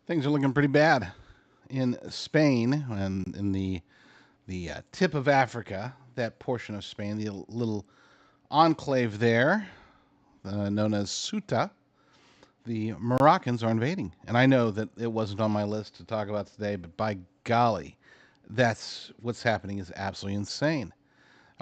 Things are looking pretty bad in Spain and in the tip of Africa, that portion of Spain, the little enclave there, known as Ceuta. The Moroccans are invading, and I know that it wasn't on my list to talk about today, but by golly, that's what's happening is absolutely insane.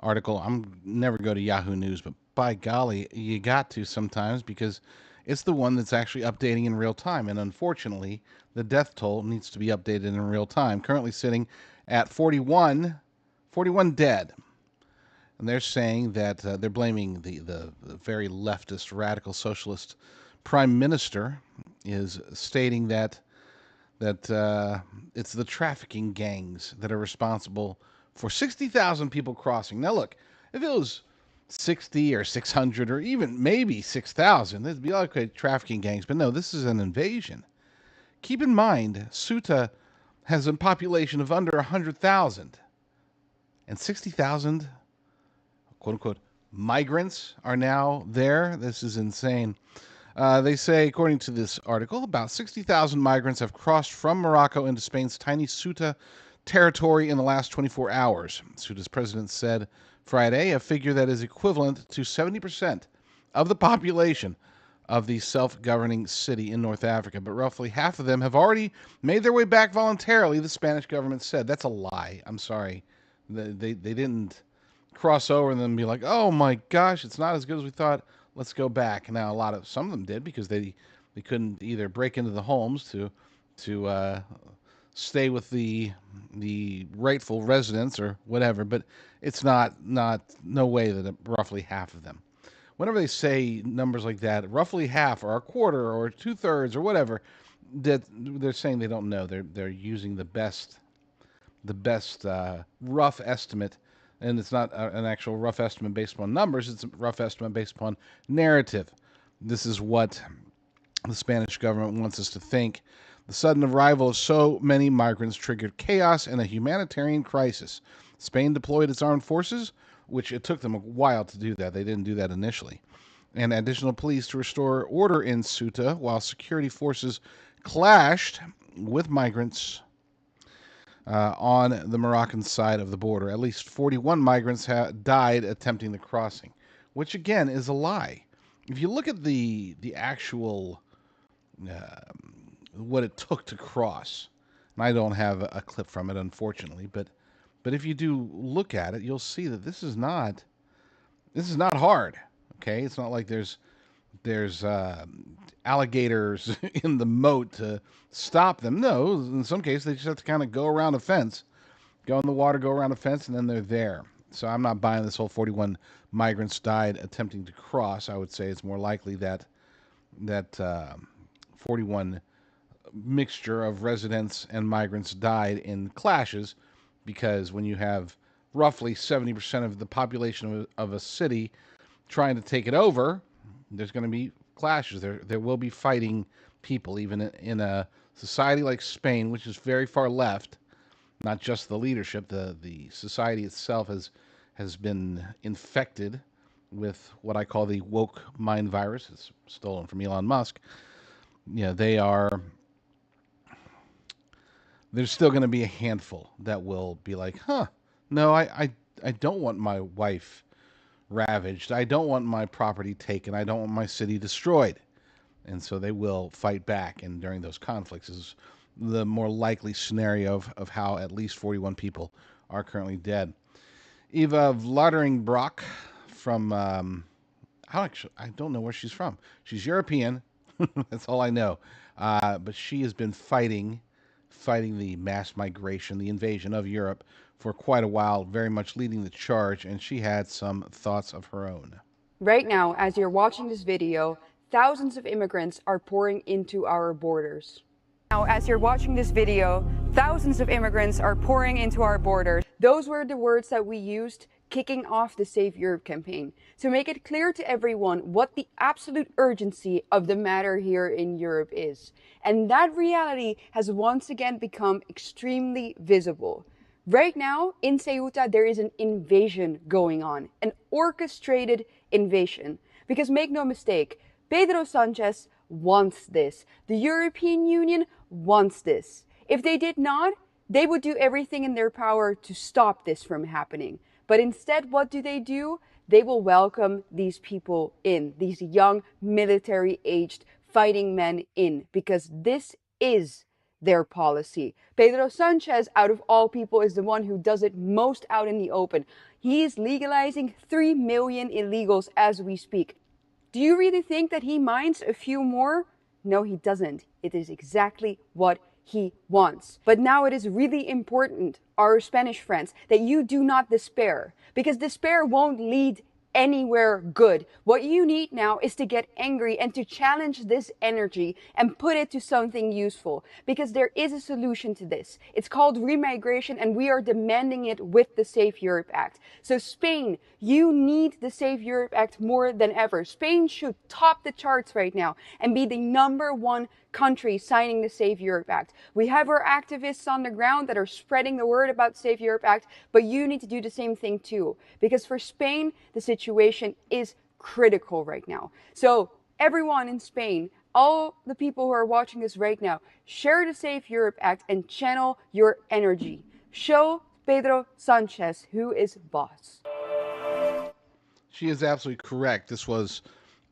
Article. I'm never go to Yahoo News, but by golly, you got to sometimes because it's the one that's actually updating in real time. And unfortunately, the death toll needs to be updated in real time. Currently sitting at 41 dead. And they're saying that they're blaming the very leftist, radical socialist prime minister is stating that it's the trafficking gangs that are responsible for 60,000 people crossing. Now, look, if it was 60 or 600 or even maybe 6,000, it'd be like okay, trafficking gangs. But no, this is an invasion. Keep in mind, Ceuta has a population of under 100,000, and 60,000, quote unquote, migrants are now there. This is insane. They say, according to this article, about 60,000 migrants have crossed from Morocco into Spain's tiny Ceuta territory in the last 24 hours. Ceuta's president said Friday, a figure that is equivalent to 70% of the population of the self-governing city in North Africa. But roughly half of them have already made their way back voluntarily, the Spanish government said. That's a lie. I'm sorry. They didn't cross over and then be like, oh my gosh, it's not as good as we thought. Let's go back. Now, some of them did because they couldn't either break into the homes to stay with the rightful residents or whatever. But it's no way that roughly half of them. Whenever they say numbers like that, roughly half or a quarter or 2/3 or whatever, that they're saying they don't know. They're using the best rough estimate. And it's not an actual rough estimate based upon numbers. It's a rough estimate based upon narrative. This is what the Spanish government wants us to think. The sudden arrival of so many migrants triggered chaos and a humanitarian crisis. Spain deployed its armed forces, which it took them a while to do that. They didn't do that initially. And additional police to restore order in Ceuta while security forces clashed with migrants on the Moroccan side of the border. At least 41 migrants died attempting the crossing, which again is a lie. If you look at the actual what it took to cross, and I don't have a clip from it, unfortunately, but if you do look at it, you'll see that this is not hard. Okay, it's not like there's alligators in the moat to stop them. No, in some cases they just have to kind of go around a fence, go in the water, go around a fence, and then they're there. So I'm not buying this whole 41 migrants died attempting to cross. I would say it's more likely that 41 mixture of residents and migrants died in clashes, because when you have roughly 70% of the population of a city trying to take it over, there's going to be clashes. There will be fighting people, even in a society like Spain, which is very far left. Not just the leadership, the society itself has been infected with what I call the woke mind virus. It's stolen from Elon Musk. Yeah, there's still going to be a handful that will be like, no, I don't want my wife ravaged. I don't want my property taken. I don't want my city destroyed. And so they will fight back. And during those conflicts is the more likely scenario of how at least 41 people are currently dead. Eva Vlaarderingbrock from, I don't know where she's from. She's European. That's all I know. But she has been fighting the mass migration, the invasion of Europe for quite a while, very much leading the charge, and she had some thoughts of her own. Right now, as you're watching this video, thousands of immigrants are pouring into our borders. Now, as you're watching this video, thousands of immigrants are pouring into our borders. Those were the words that we used kicking off the Save Europe campaign, to make it clear to everyone what the absolute urgency of the matter here in Europe is. And that reality has once again become extremely visible. Right now, in Ceuta, there is an invasion going on, an orchestrated invasion. Because make no mistake, Pedro Sanchez wants this. The European Union wants this. If they did not, they would do everything in their power to stop this from happening. But instead, what do? They will welcome these people in, these young military-aged fighting men in, because this is their policy. Pedro Sanchez, out of all people, is the one who does it most out in the open. He is legalizing 3 million illegals as we speak. Do you really think that he minds a few more? No, he doesn't. It is exactly what he wants. But now it is really important, our Spanish friends, that you do not despair, because despair won't lead anywhere good. What you need now is to get angry and to challenge this energy and put it to something useful, because there is a solution to this. It's called remigration, and we are demanding it with the Save Europe Act. So Spain, you need the Save Europe Act more than ever. Spain should top the charts right now and be the #1 country signing the Save Europe Act. We have our activists on the ground that are spreading the word about Save Europe Act, but you need to do the same thing too, because for Spain, the situation is critical right now. So everyone in Spain, all the people who are watching this right now, share the Save Europe Act and channel your energy. Show Pedro Sanchez who is boss. She is absolutely correct. This was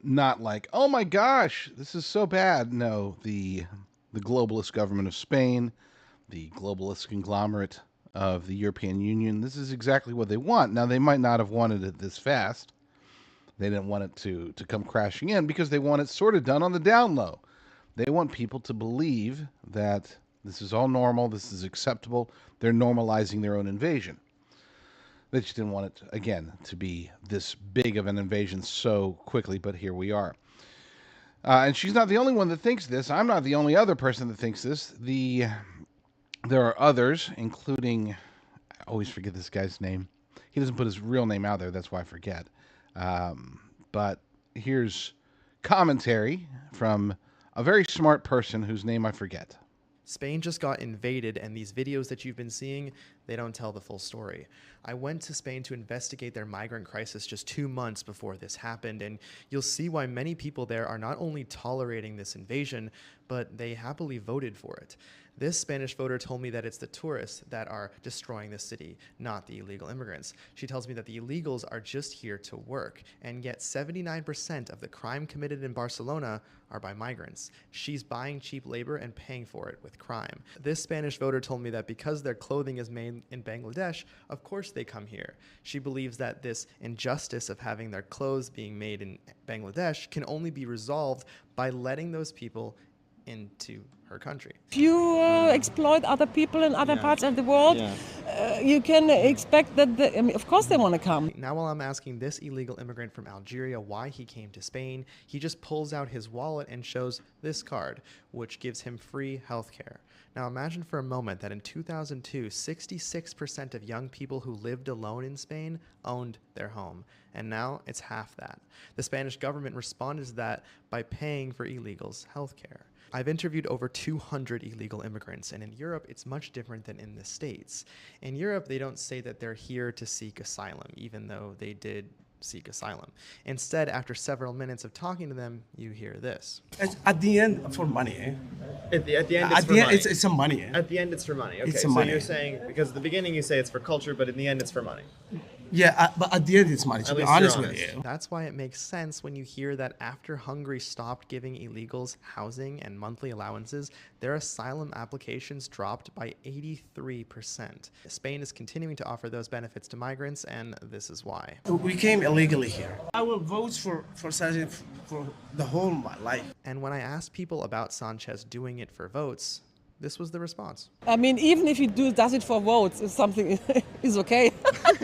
not like, oh my gosh, this is so bad. No, the globalist government of Spain, the globalist conglomerate of the European Union, this is exactly what they want. Now, they might not have wanted it this fast. They didn't want it to come crashing in, because they want it sort of done on the down low. They want people to believe that this is all normal, this is acceptable. They're normalizing their own invasion. They just didn't want it, again, to be this big of an invasion so quickly, but here we are. And she's not the only one that thinks this. I'm not the only other person that thinks this. There are others, including, I always forget this guy's name. He doesn't put his real name out there, that's why I forget. But here's commentary from a very smart person whose name I forget. Spain just got invaded, and these videos that you've been seeing, they don't tell the full story. I went to Spain to investigate their migrant crisis just 2 months before this happened, and you'll see why many people there are not only tolerating this invasion, but they happily voted for it. This Spanish voter told me that it's the tourists that are destroying the city, not the illegal immigrants. She tells me that the illegals are just here to work, and yet 79% of the crime committed in Barcelona are by migrants. She's buying cheap labor and paying for it with crime. This Spanish voter told me that because their clothing is made in Bangladesh, of course they come here. She believes that this injustice of having their clothes being made in Bangladesh can only be resolved by letting those people into her country. If you exploit other people in other parts of the world, you can expect that, of course they want to come. Now while I'm asking this illegal immigrant from Algeria why he came to Spain, he just pulls out his wallet and shows this card, which gives him free healthcare. Now imagine for a moment that in 2002, 66% of young people who lived alone in Spain owned their home, and now it's half that. The Spanish government responded to that by paying for illegals' healthcare. I've interviewed over 200 illegal immigrants, and in Europe, it's much different than in the States. In Europe, they don't say that they're here to seek asylum, even though they did seek asylum. Instead, after several minutes of talking to them, you hear this. At the end, for money, eh? At the end, it's At for the end, money. it's some money, eh? At the end, it's for money. Okay, It's so money. you're saying, because at the beginning you say it's for culture, but in the end it's for money. Yeah, but at the end, it's money, to At be least you're honest with honest. you. That's why it makes sense when you hear that after Hungary stopped giving illegals housing and monthly allowances, their asylum applications dropped by 83%. Spain is continuing to offer those benefits to migrants, and this is why. We came illegally here. I will vote for Sanchez for the whole of my life. And when I asked people about Sanchez doing it for votes, this was the response. I mean, even if he does it for votes, if something is okay.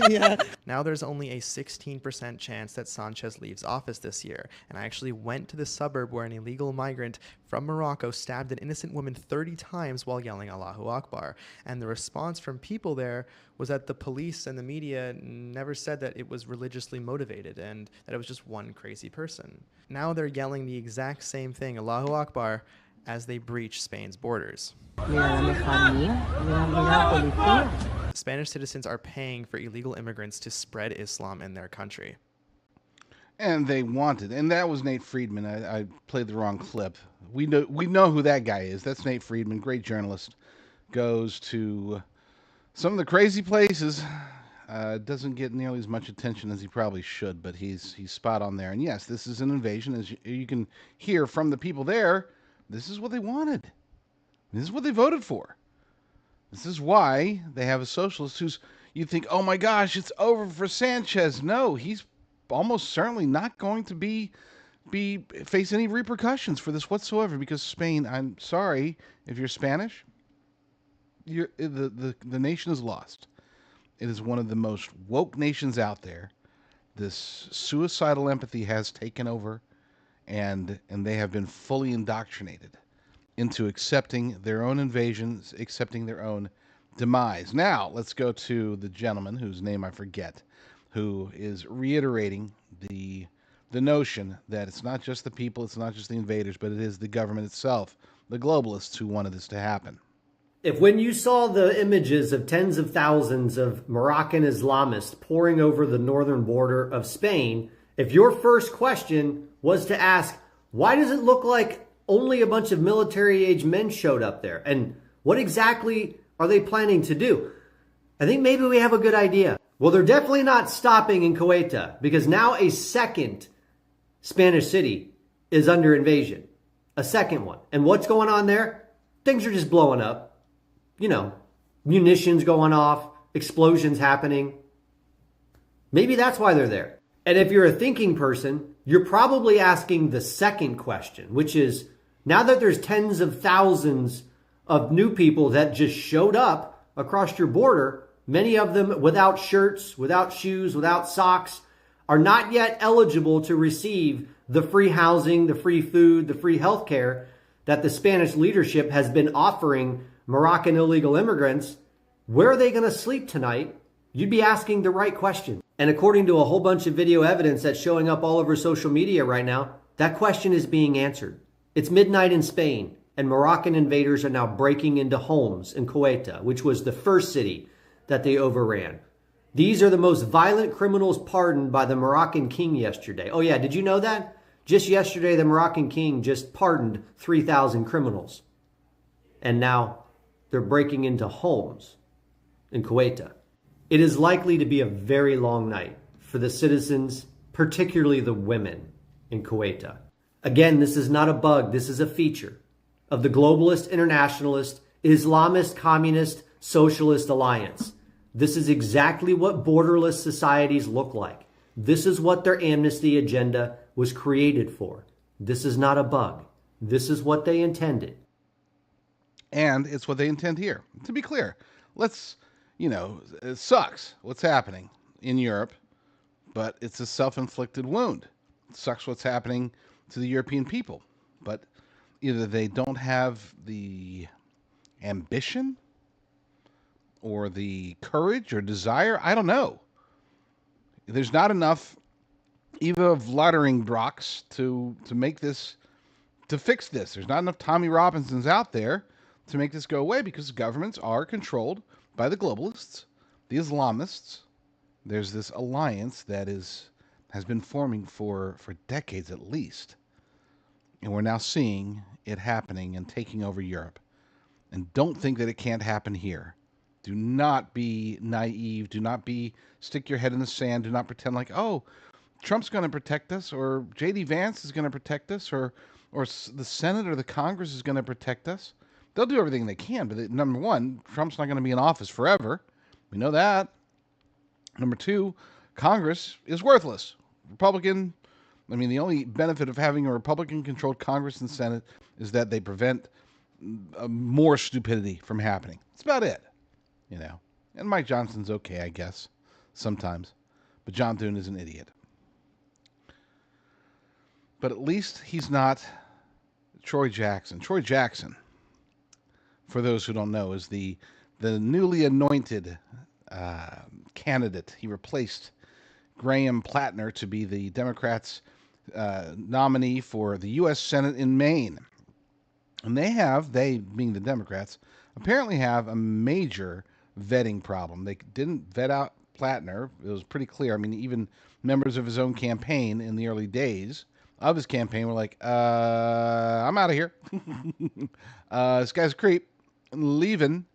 Yeah. Now there's only a 16% chance that Sanchez leaves office this year. And I actually went to the suburb where an illegal migrant from Morocco stabbed an innocent woman 30 times while yelling Allahu Akbar. And the response from people there was that the police and the media never said that it was religiously motivated and that it was just one crazy person. Now they're yelling the exact same thing, Allahu Akbar, as they breach Spain's borders. Spanish citizens are paying for illegal immigrants to spread Islam in their country. And they wanted, and that was Nate Friedman. I played the wrong clip. We know who that guy is. That's Nate Friedman, great journalist. Goes to some of the crazy places. Doesn't get nearly as much attention as he probably should, but he's spot on there. And yes, this is an invasion, as you can hear from the people there. This is what they wanted. This is what they voted for. This is why they have a socialist who's, you think, oh my gosh, it's over for Sanchez. No, he's almost certainly not going to be face any repercussions for this whatsoever, because Spain, I'm sorry if you're Spanish, the nation is lost. It is one of the most woke nations out there. This suicidal empathy has taken over, and they have been fully indoctrinated into accepting their own invasions, accepting their own demise. Now, let's go to the gentleman whose name I forget, who is reiterating the notion that it's not just the people, it's not just the invaders, but it is the government itself, the globalists, who wanted this to happen. If when you saw the images of tens of thousands of Moroccan Islamists pouring over the northern border of Spain, if your first question was to ask, why does it look like only a bunch of military-age men showed up there? And what exactly are they planning to do? I think maybe we have a good idea. Well, they're definitely not stopping in Kuwait, because now a second Spanish city is under invasion. A second one. And what's going on there? Things are just blowing up. You know, munitions going off, explosions happening. Maybe that's why they're there. And if you're a thinking person, you're probably asking the second question, which is, now that there's tens of thousands of new people that just showed up across your border, many of them without shirts, without shoes, without socks, are not yet eligible to receive the free housing, the free food, the free health care that the Spanish leadership has been offering Moroccan illegal immigrants. Where are they going to sleep tonight? You'd be asking the right question. And according to a whole bunch of video evidence that's showing up all over social media right now, that question is being answered. It's midnight in Spain, and Moroccan invaders are now breaking into homes in Kuwait, which was the first city that they overran. These are the most violent criminals pardoned by the Moroccan king yesterday. Oh yeah, did you know that? Just yesterday, the Moroccan king just pardoned 3,000 criminals. And now they're breaking into homes in Kuwait. It is likely to be a very long night for the citizens, particularly the women in Kuwait. Again, this is not a bug. This is a feature of the globalist, internationalist, Islamist, communist, socialist alliance. This is exactly what borderless societies look like. This is what their amnesty agenda was created for. This is not a bug. This is what they intended. And it's what they intend here. To be clear, it sucks what's happening in Europe, but it's a self-inflicted wound. It sucks what's happening to the European people, but either they don't have the ambition or the courage or desire. I don't know. There's not enough Eva Vlaardingrocks to make this, to fix this. There's not enough Tommy Robinsons out there to make this go away, because governments are controlled by the globalists, the Islamists. There's this alliance that has been forming for decades at least. And we're now seeing it happening and taking over Europe. And don't think that it can't happen here. Do not be naive. Do not stick your head in the sand. Do not pretend like, oh, Trump's going to protect us, or J.D. Vance is going to protect us, or the Senate or the Congress is going to protect us. They'll do everything they can, but number one, Trump's not going to be in office forever. We know that. Number two, Congress is worthless. The only benefit of having a Republican-controlled Congress and Senate is that they prevent more stupidity from happening. That's about it, And Mike Johnson's okay, I guess, sometimes. But John Thune is an idiot. But at least he's not Troy Jackson. Troy Jackson, for those who don't know, is the newly anointed candidate. He replaced Graham Plattner to be the Democrats' nominee for the U.S. Senate in Maine. And they being the Democrats, apparently have a major vetting problem. They didn't vet out Plattner. It was pretty clear. I mean, even members of his own campaign in the early days of his campaign were like, I'm out of here. This guy's a creep. Leaving.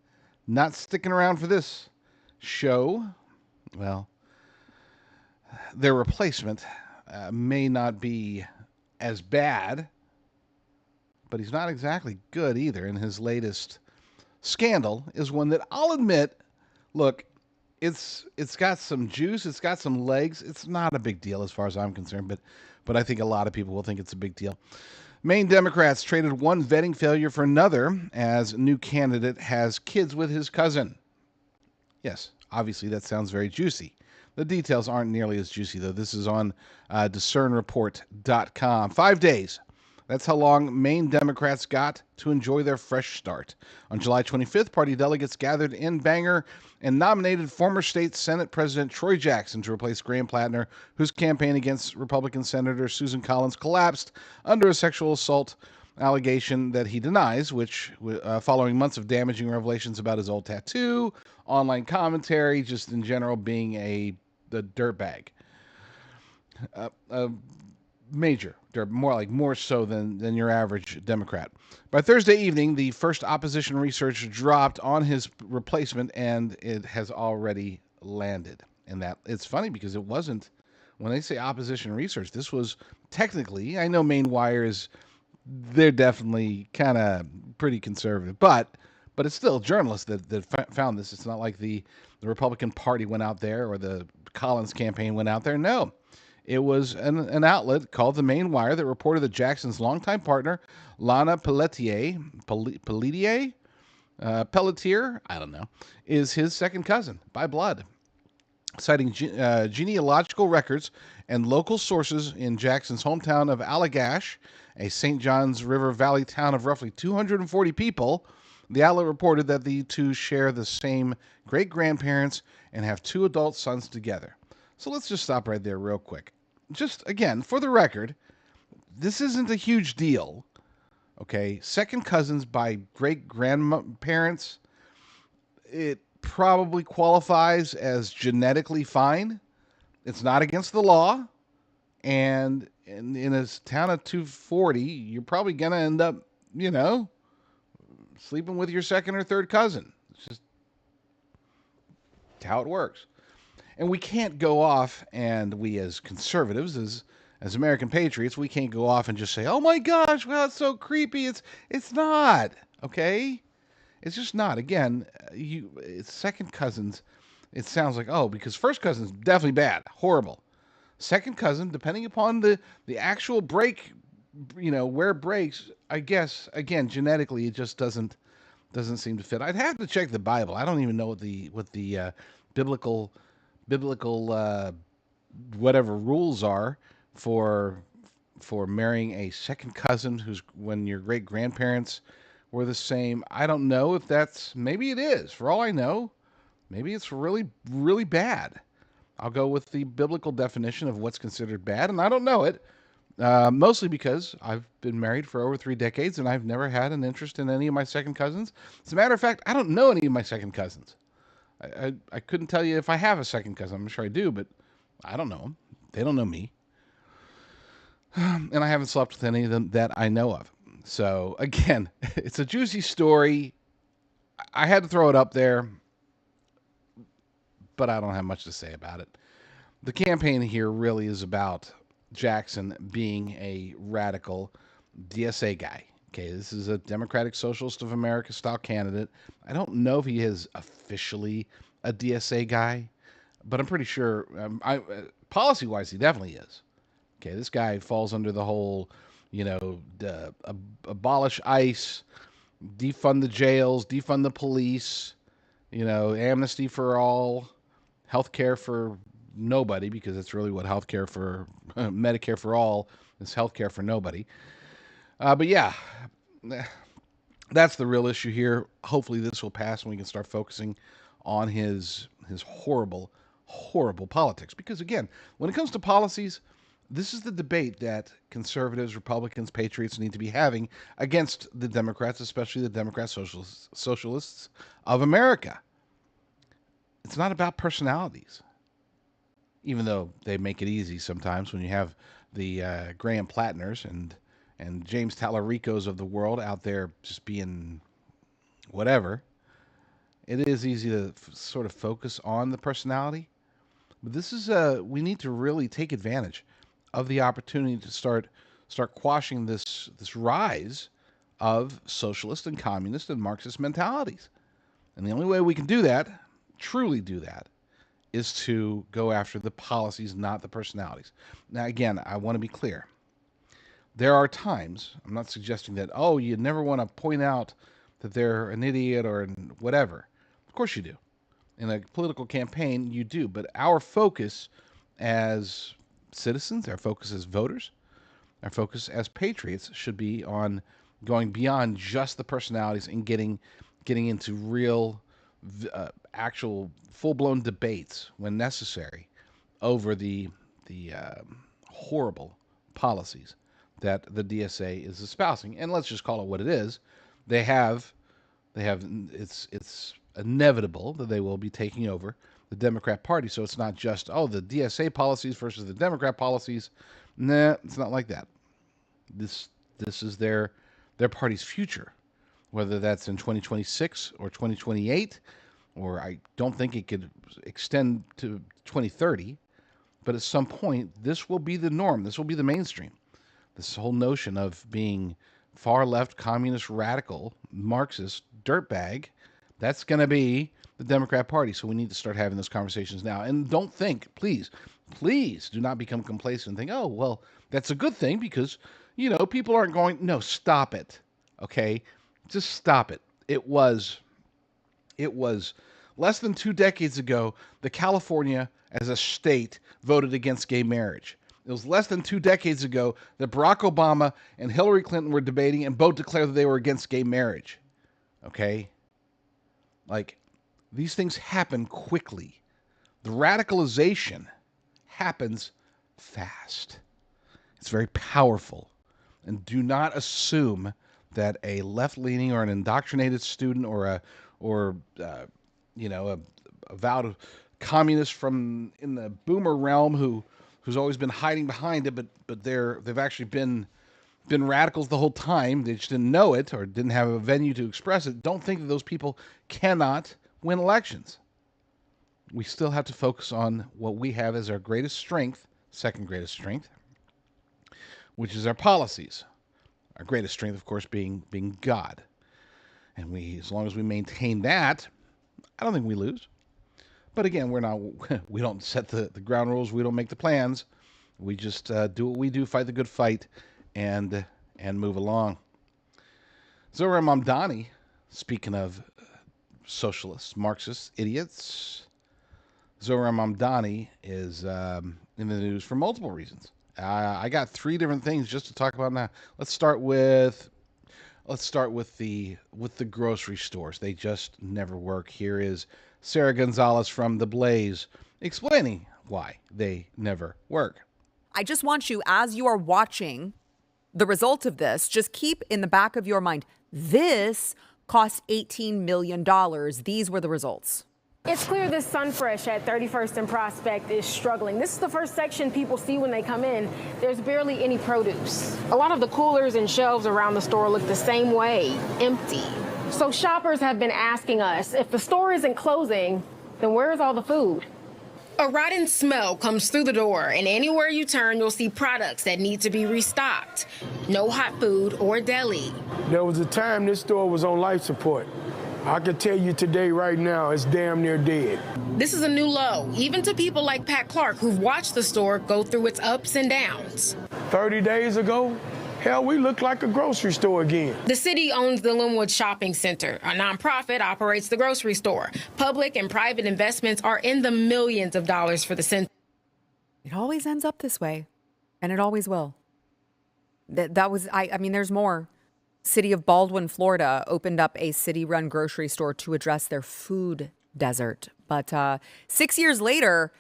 Not sticking around for this show. Well, their replacement may not be as bad, but he's not exactly good either. And his latest scandal is one that I'll admit, look, it's got some juice, it's got some legs. It's not a big deal as far as I'm concerned, but I think a lot of people will think it's a big deal. Maine Democrats traded one vetting failure for another as new candidate has kids with his cousin. Yes, obviously that sounds very juicy. The details aren't nearly as juicy, though. This is on discernreport.com. 5 days. That's how long Maine Democrats got to enjoy their fresh start. On July 25th, party delegates gathered in Bangor and nominated former state Senate President Troy Jackson to replace Graham Plattner, whose campaign against Republican Senator Susan Collins collapsed under a sexual assault allegation that he denies, which, following months of damaging revelations about his old tattoo, online commentary, just in general being the dirtbag. Major, more so than your average Democrat. By Thursday evening, the first opposition research dropped on his replacement, and it has already landed. And that it's funny because it wasn't, when they say opposition research, this was technically, I know Maine Wire they're definitely kind of pretty conservative, but it's still journalists that found this. It's not like the Republican Party went out there or the Collins campaign went out there. No. It was an outlet called the Maine Wire that reported that Jackson's longtime partner, Lana Pelletier, I don't know, is his second cousin by blood. Citing genealogical records and local sources in Jackson's hometown of Allagash, a St. Johns River Valley town of roughly 240 people, the outlet reported that the two share the same great-grandparents and have two adult sons together. So let's just stop right there real quick. Just, again, for the record, this isn't a huge deal, okay? Second cousins by great-grandparents, it probably qualifies as genetically fine. It's not against the law. And in a town of 240, you're probably going to end up, sleeping with your second or third cousin. It's just how it works. And we can't go off, and we as conservatives, as American patriots, we can't go off and just say, oh my gosh, well, it's so creepy. It's not, okay? It's just not. Again, it's second cousins. It sounds like, because first cousin's definitely bad, horrible. Second cousin, depending upon the actual break, where it breaks, I guess, again, genetically, it just doesn't seem to fit. I'd have to check the Bible. I don't even know what the biblical whatever rules are for marrying a second cousin when your great grandparents were the same. I don't know if maybe it is. For all I know, maybe it's really, really bad. I'll go with the biblical definition of what's considered bad, and I don't know it, mostly because I've been married for over 3 decades, and I've never had an interest in any of my second cousins. As a matter of fact, I don't know any of my second cousins. I couldn't tell you if I have a second cousin. I'm sure I do, but I don't know them. They don't know me. And I haven't slept with any of them that I know of. So, again, it's a juicy story. I had to throw it up there, but I don't have much to say about it. The campaign here really is about Jackson being a radical DSA guy. Okay, this is a Democratic Socialist of America style candidate. I don't know if he is officially a DSA guy, but I'm pretty sure, policy-wise, he definitely is. Okay, this guy falls under the whole, abolish ICE, defund the jails, defund the police, amnesty for all, health care for nobody, because it's really what healthcare for Medicare for all is healthcare for nobody. But yeah, that's the real issue here. Hopefully this will pass and we can start focusing on his horrible, horrible politics. Because again, when it comes to policies, this is the debate that conservatives, Republicans, patriots need to be having against the Democrats, especially the Democrat socialists of America. It's not about personalities. even though they make it easy sometimes when you have the Graham Plattners and James Tallaricos of the world out there just being whatever. It is easy to sort of focus on the personality, but this is we need to really take advantage of the opportunity to start quashing this rise of socialist and communist and Marxist mentalities. And the only way we can do that, truly do that, is to go after the policies, not the personalities. Now, again, I want to be clear. There are times, I'm not suggesting that, oh, you never want to point out that they're an idiot or whatever. Of course you do. In a political campaign, you do. But our focus as citizens, our focus as voters, our focus as patriots should be on going beyond just the personalities and getting into real, actual, full-blown debates when necessary over the horrible policies that the DSA is espousing. And let's just call it what it is. It's inevitable that they will be taking over the Democrat Party. So it's not just, oh, the DSA policies versus the Democrat policies. Nah, it's not like that. This is their party's future, whether that's in 2026 or 2028, or I don't think it could extend to 2030. But at some point, this will be the norm. This will be the mainstream. This whole notion of being far left, communist, radical, Marxist, dirtbag, that's going to be the Democrat Party. So we need to start having those conversations now. And don't think, please do not become complacent and think, oh, well, that's a good thing because, people aren't going. No, stop it. Okay? Just stop it. It was less than 2 decades ago that California as a state voted against gay marriage. It was less than 2 decades ago that Barack Obama and Hillary Clinton were debating and both declared that they were against gay marriage. Okay? Like, these things happen quickly. The radicalization happens fast. It's very powerful. And do not assume that a left-leaning or an indoctrinated student or a avowed communist from in the boomer realm who's always been hiding behind it, but they've actually been radicals the whole time. They just didn't know it or didn't have a venue to express it. Don't think that those people cannot win elections. We still have to focus on what we have as our greatest strength, second greatest strength, which is our policies. Our greatest strength, of course, being God. And as long as we maintain that, I don't think we lose. But again, we don't set the ground rules. We don't make the plans. We just do what we do, fight the good fight, and move along. Zohran Mamdani, speaking of socialists, Marxists, idiots, Zohran Mamdani is in the news for multiple reasons. I got 3 different things just to talk about now. Let's start with the grocery stores. They just never work. Here is Sarah Gonzalez from The Blaze explaining why they never work. I just want you, as you are watching the result of this, just keep in the back of your mind, this cost $18 million. These were the results. It's clear this Sunfresh at 31st and Prospect is struggling. This is the first section people see when they come in. There's barely any produce. A lot of the coolers and shelves around the store look the same way, empty. So shoppers have been asking us, if the store isn't closing, then where's all the food? A rotten smell comes through the door, and anywhere you turn, you'll see products that need to be restocked. No hot food or deli. There was a time this store was on life support. I can tell you today, right now, it's damn near dead. This is a new low, even to people like Pat Clark, who've watched the store go through its ups and downs. 30 days ago, hell, we look like a grocery store again. The city owns the Linwood Shopping Center. A nonprofit operates the grocery store. Public and private investments are in the millions of dollars for the center. It always ends up this way, and it always will. I mean, there's more. City of Baldwin, Florida, opened up a city-run grocery store to address their food desert. But 6 years later,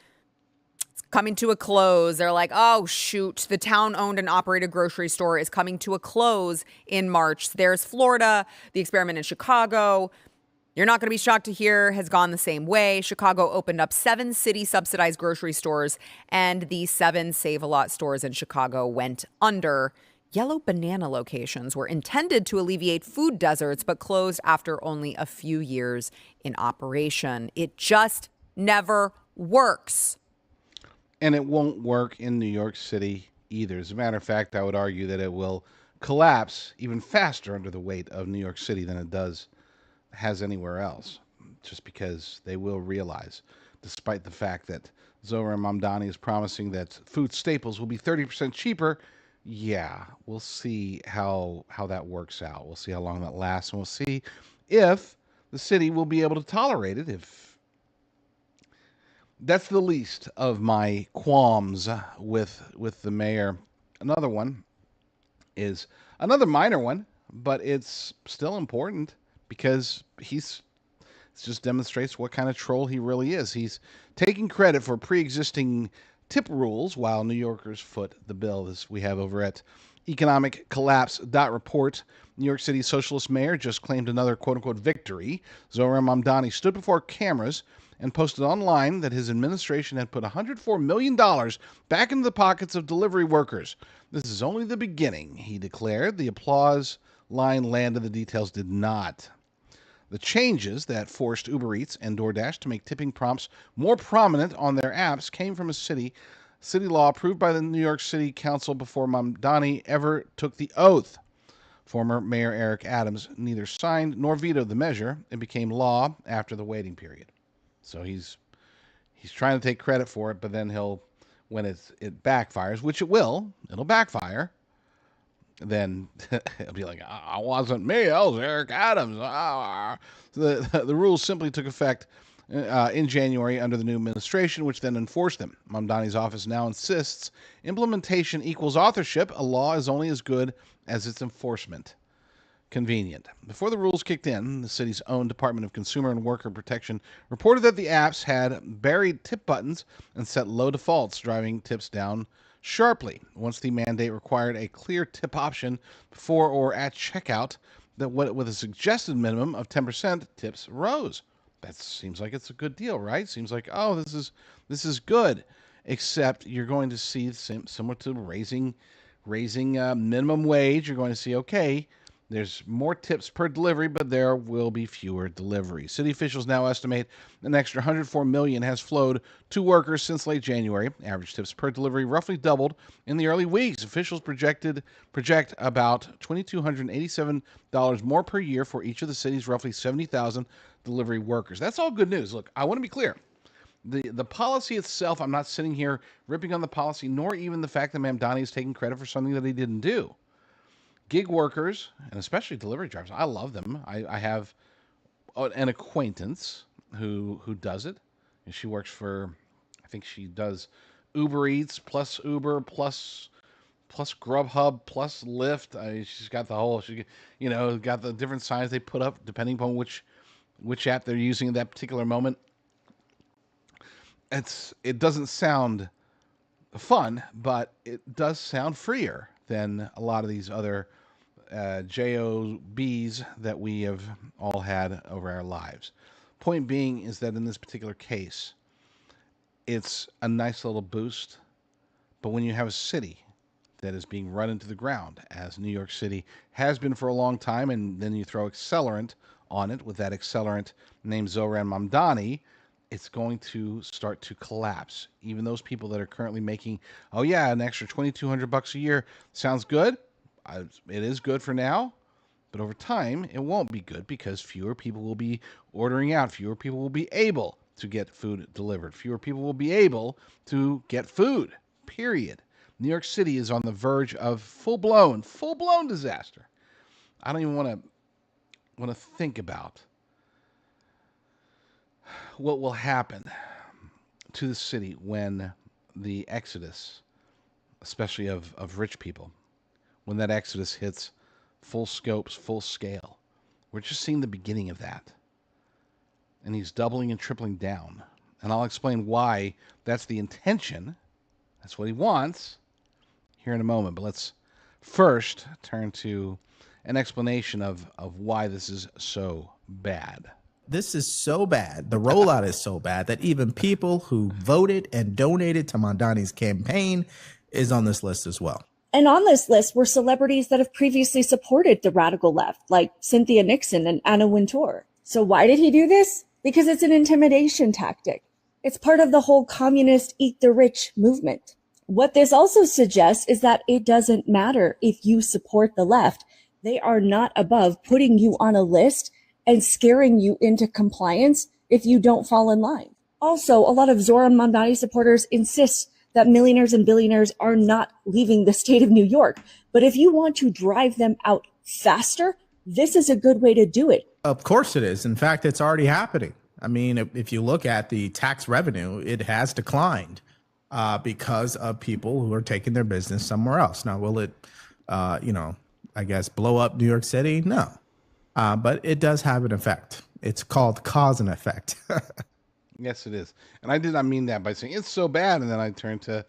it's coming to a close. They're like, oh, shoot, the town-owned and operated grocery store is coming to a close in March. There's Florida, the experiment in Chicago. You're not going to be shocked to hear has gone the same way. Chicago opened up 7 city-subsidized grocery stores, and the 7 Save-A-Lot stores in Chicago went under. Yellow Banana locations were intended to alleviate food deserts, but closed after only a few years in operation. It just never works. And it won't work in New York City either. As a matter of fact, I would argue that it will collapse even faster under the weight of New York City than it has anywhere else, just because they will realize, despite the fact that Zohran Mamdani is promising that food staples will be 30% cheaper, yeah, we'll see how that works out. We'll see how long that lasts, and we'll see if the city will be able to tolerate it. If that's the least of my qualms with the mayor. Another one is another minor one, but it's still important because it just demonstrates what kind of troll he really is. He's taking credit for pre-existing tip rules while New Yorkers foot the bill. This we have over at economiccollapse.report. New York City socialist mayor just claimed another quote-unquote victory. Zohran Mamdani stood before cameras and posted online that his administration had put $104 million back into the pockets of delivery workers. This is only the beginning, he declared. The applause line landed, the details did not. The changes that forced Uber Eats and DoorDash to make tipping prompts more prominent on their apps came from a city law approved by the New York City Council before Mamdani ever took the oath. Former Mayor Eric Adams neither signed nor vetoed the measure. It became law after the waiting period. So he's trying to take credit for it, but then when it backfires, which it'll backfire, then it'll be like, I wasn't me, I was Eric Adams. The rules simply took effect in January under the new administration, which then enforced them. Mamdani's office now insists implementation equals authorship. A law is only as good as its enforcement. Convenient. Before the rules kicked in, the city's own Department of Consumer and Worker Protection reported that the apps had buried tip buttons and set low defaults, driving tips down sharply. Once the mandate required a clear tip option before or at checkout, with a suggested minimum of 10%, tips rose. That seems like it's a good deal, right? Seems like, oh, this is good. Except you're going to see similar to raising minimum wage. You're going to see, okay, there's more tips per delivery, but there will be fewer deliveries. City officials now estimate an extra $104 million has flowed to workers since late January. Average tips per delivery roughly doubled in the early weeks. Officials project about $2,287 more per year for each of the city's roughly 70,000 delivery workers. That's all good news. Look, I want to be clear. The policy itself, I'm not sitting here ripping on the policy, nor even the fact that Mamdani is taking credit for something that he didn't do. Gig workers, and especially delivery drivers, I love them. I have an acquaintance who does it. And she works for, I think she does Uber Eats plus Uber plus Grubhub plus Lyft. She's got the whole, got the different signs they put up depending upon which app they're using at that particular moment. It doesn't sound fun, but it does sound freer than a lot of these other JOBs that we have all had over our lives. Point being is that in this particular case, it's a nice little boost, but when you have a city that is being run into the ground, as New York City has been for a long time, and then you throw accelerant on it with that accelerant named Zohran Mamdani, it's going to start to collapse. Even those people that are currently making, oh yeah, an extra $2,200 a year sounds good. It is good for now, but over time it won't be good because fewer people will be ordering out. Fewer people will be able to get food delivered. Fewer people will be able to get food, period. New York City is on the verge of full-blown disaster. I don't even want to think about what will happen to the city when the exodus, especially of rich people, when that exodus hits full scale. We're just seeing the beginning of that. And he's doubling and tripling down. And I'll explain why that's the intention. That's what he wants here in a moment. But let's first turn to an explanation of why this is so bad. This is so bad. The rollout is so bad that even people who voted and donated to Mamdani's campaign is on this list as well. And on this list were celebrities that have previously supported the radical left, like Cynthia Nixon and Anna Wintour. So why did he do this? Because it's an intimidation tactic. It's part of the whole communist eat the rich movement. What this also suggests is that it doesn't matter if you support the left. They are not above putting you on a list and scaring you into compliance if you don't fall in line. Also, a lot of Zohran Mamdani supporters insist that millionaires and billionaires are not leaving the state of New York. But if you want to drive them out faster, this is a good way to do it. Of course it is. In fact, it's already happening. I mean, if you look at the tax revenue, it has declined because of people who are taking their business somewhere else. Now, will it, I guess, blow up New York City? No. But it does have an effect. It's called cause and effect. Yes, it is. And I did not mean that by saying it's so bad. And then I turned to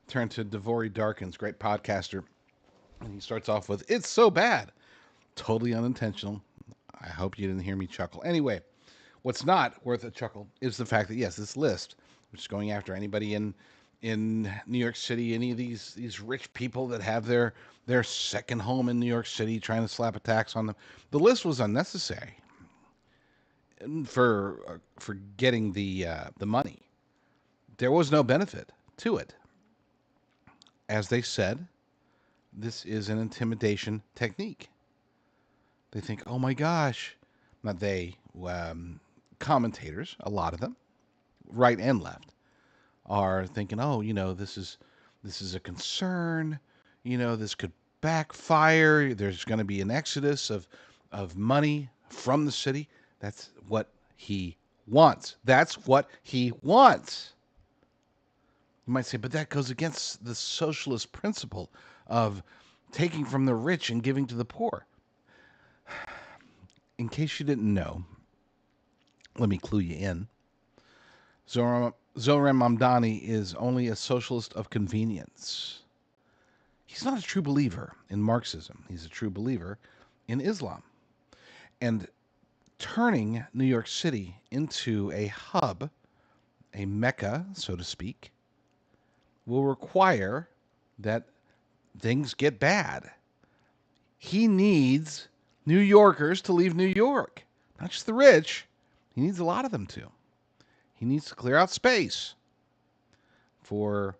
Devori Darkins, great podcaster. And he starts off with, it's so bad. Totally unintentional. I hope you didn't hear me chuckle. Anyway, what's not worth a chuckle is the fact that, yes, this list, which is going after anybody in New York City, any of these rich people that have their second home in New York City, trying to slap a tax on them. The list was unnecessary for getting the money. There was no benefit to it. As they said, this is an intimidation technique. They think, oh my gosh, not they, commentators, a lot of them, right and left, are thinking, oh, this is a concern, this could backfire. There's going to be an exodus of money from the city. That's what he wants. That's what he wants. You might say, but that goes against the socialist principle of taking from the rich and giving to the poor. In case you didn't know, let me clue you in. Zohran Mamdani is only a socialist of convenience. He's not a true believer in Marxism. He's a true believer in Islam. And turning New York City into a hub, a mecca, so to speak, will require that things get bad. He needs New Yorkers to leave New York. Not just the rich. He needs a lot of them to. He needs to clear out space for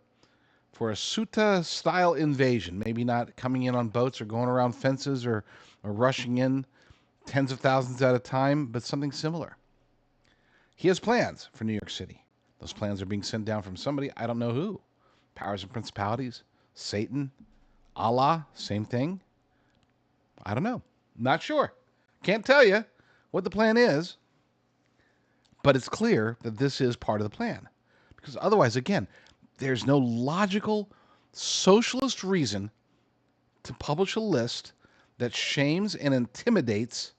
a Ceuta-style invasion. Maybe not coming in on boats or going around fences or rushing in tens of thousands at a time, but something similar. He has plans for New York City. Those plans are being sent down from somebody, I don't know who. Powers and principalities, Satan, Allah, same thing. I don't know. Not sure. Can't tell you what the plan is. But it's clear that this is part of the plan. Because otherwise, again, there's no logical socialist reason to publish a list that shames and intimidates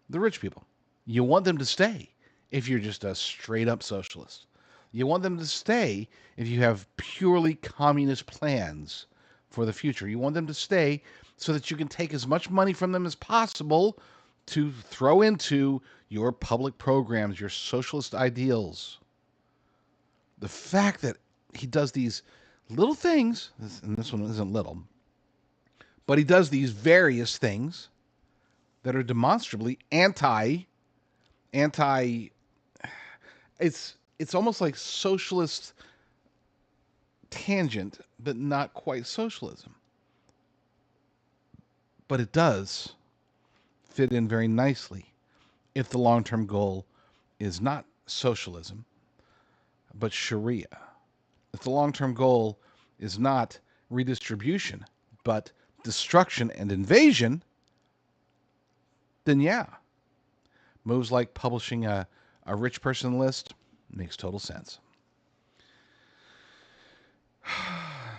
the rich people. You want them to stay if you're just a straight-up socialist. You want them to stay if you have purely communist plans for the future. You want them to stay so that you can take as much money from them as possible to throw into your public programs, your socialist ideals. The fact that he does these little things, and this one isn't little, but he does these various things that are demonstrably anti, it's almost like socialist tangent, but not quite socialism. But it does fit in very nicely if the long-term goal is not socialism, but Sharia. If the long-term goal is not redistribution, but destruction and invasion, then yeah, moves like publishing a rich person list makes total sense.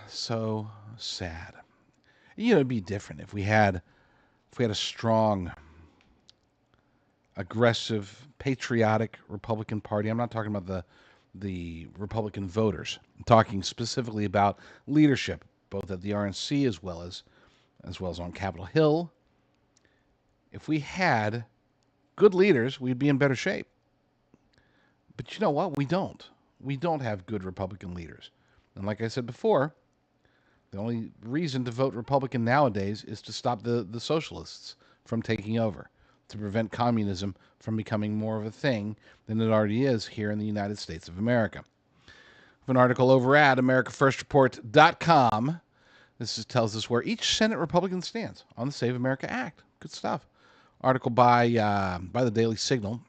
So sad. It'd be different if we had a strong, aggressive, patriotic Republican Party. I'm not talking about the Republican voters. I'm talking specifically about leadership, both at the RNC as well as on Capitol Hill. If we had good leaders, we'd be in better shape. But you know what? We don't. We don't have good Republican leaders. And like I said before, the only reason to vote Republican nowadays is to stop the socialists from taking over, to prevent communism from becoming more of a thing than it already is here in the United States of America. We have an article over at AmericaFirstReport.com. This tells us where each Senate Republican stands on the Save America Act. Good stuff. Article by the Daily Signal.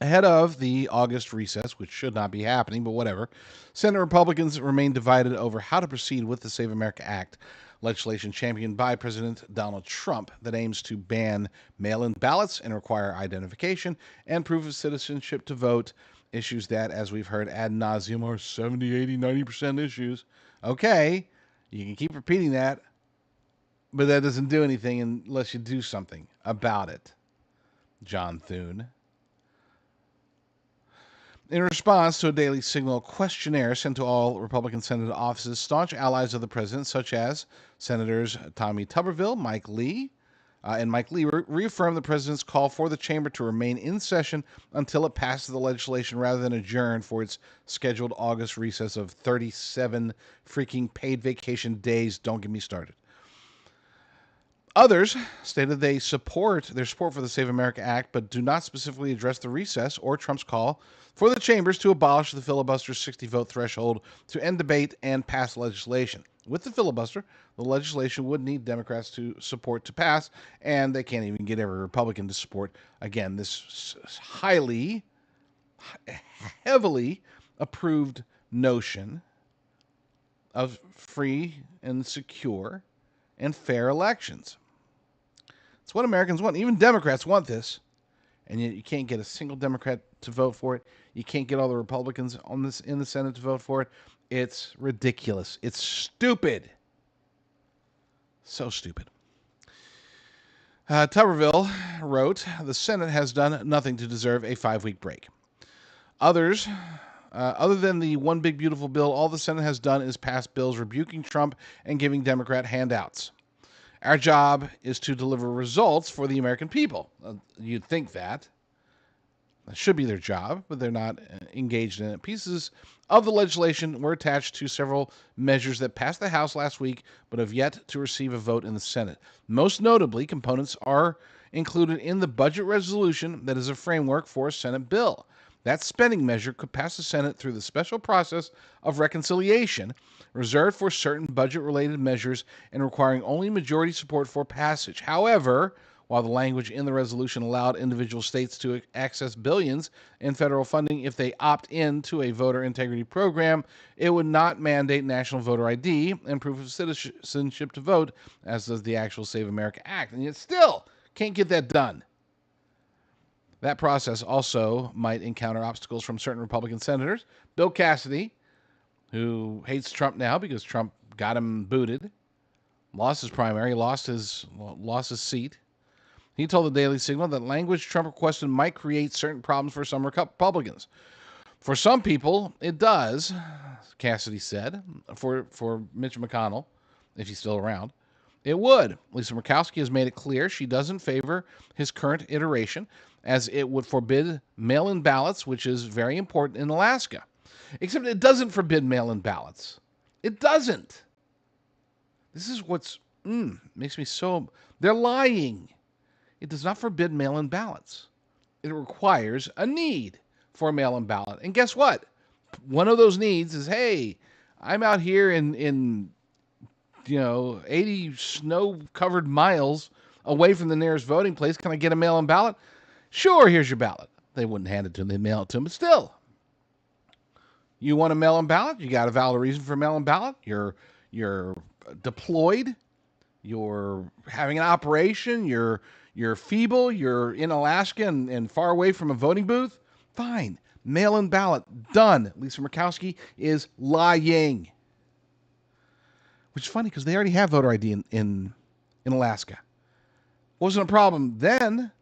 Ahead of the August recess, which should not be happening, but whatever, Senate Republicans remain divided over how to proceed with the Save America Act, legislation championed by President Donald Trump that aims to ban mail-in ballots and require identification and proof of citizenship to vote, issues that, as we've heard ad nauseum, are 70, 80, 90% issues. Okay, you can keep repeating that, but that doesn't do anything unless you do something about it. John Thune. In response to a Daily Signal questionnaire sent to all Republican Senate offices, staunch allies of the president, such as Senators Tommy Tuberville, Mike Lee, reaffirmed the president's call for the chamber to remain in session until it passes the legislation rather than adjourn for its scheduled August recess of 37 freaking paid vacation days. Don't get me started. Others stated their support for the Save America Act, but do not specifically address the recess or Trump's call for the chambers to abolish the filibuster's 60-vote threshold to end debate and pass legislation. With the filibuster, the legislation would need Democrats to support to pass, and they can't even get every Republican to support, again, this heavily approved notion of free and secure and fair elections. It's what Americans want. Even Democrats want this, and yet you can't get a single Democrat to vote for it. You can't get all the Republicans in the Senate to vote for it. It's ridiculous. It's stupid. So stupid. Tuberville wrote, "The Senate has done nothing to deserve a 5-week break. Other than the one big beautiful bill, all the Senate has done is pass bills rebuking Trump and giving Democrat handouts. Our job is to deliver results for the American people." You'd think that. That should be their job, but they're not engaged in it. Pieces of the legislation were attached to several measures that passed the House last week, but have yet to receive a vote in the Senate. Most notably, components are included in the budget resolution that is a framework for a Senate bill. That spending measure could pass the Senate through the special process of reconciliation, reserved for certain budget-related measures and requiring only majority support for passage. However, while the language in the resolution allowed individual states to access billions in federal funding if they opt in to a voter integrity program, it would not mandate national voter ID and proof of citizenship to vote, as does the actual Save America Act. And yet still can't get that done. That process also might encounter obstacles from certain Republican senators. Bill Cassidy, who hates Trump now because Trump got him booted, lost his primary, lost his seat. He told the Daily Signal that language Trump requested might create certain problems for some Republicans. For some people, it does, Cassidy said. For Mitch McConnell, if he's still around, it would. Lisa Murkowski has made it clear she doesn't favor his current iteration, as it would forbid mail-in ballots, which is very important in Alaska. Except it doesn't forbid mail-in ballots. It doesn't. This is what's makes me so... They're lying. It does not forbid mail-in ballots. It requires a need for a mail-in ballot. And guess what? One of those needs is, hey, I'm out here in 80 snow-covered miles away from the nearest voting place. Can I get a mail-in ballot? Sure, here's your ballot. They wouldn't hand it to them. They'd mail it to them, but still. You want a mail-in ballot? You got a valid reason for a mail-in ballot? You're deployed. You're having an operation. You're feeble. You're in Alaska and far away from a voting booth. Fine. Mail-in ballot. Done. Lisa Murkowski is lying. Which is funny because they already have voter ID in Alaska. Wasn't a problem then,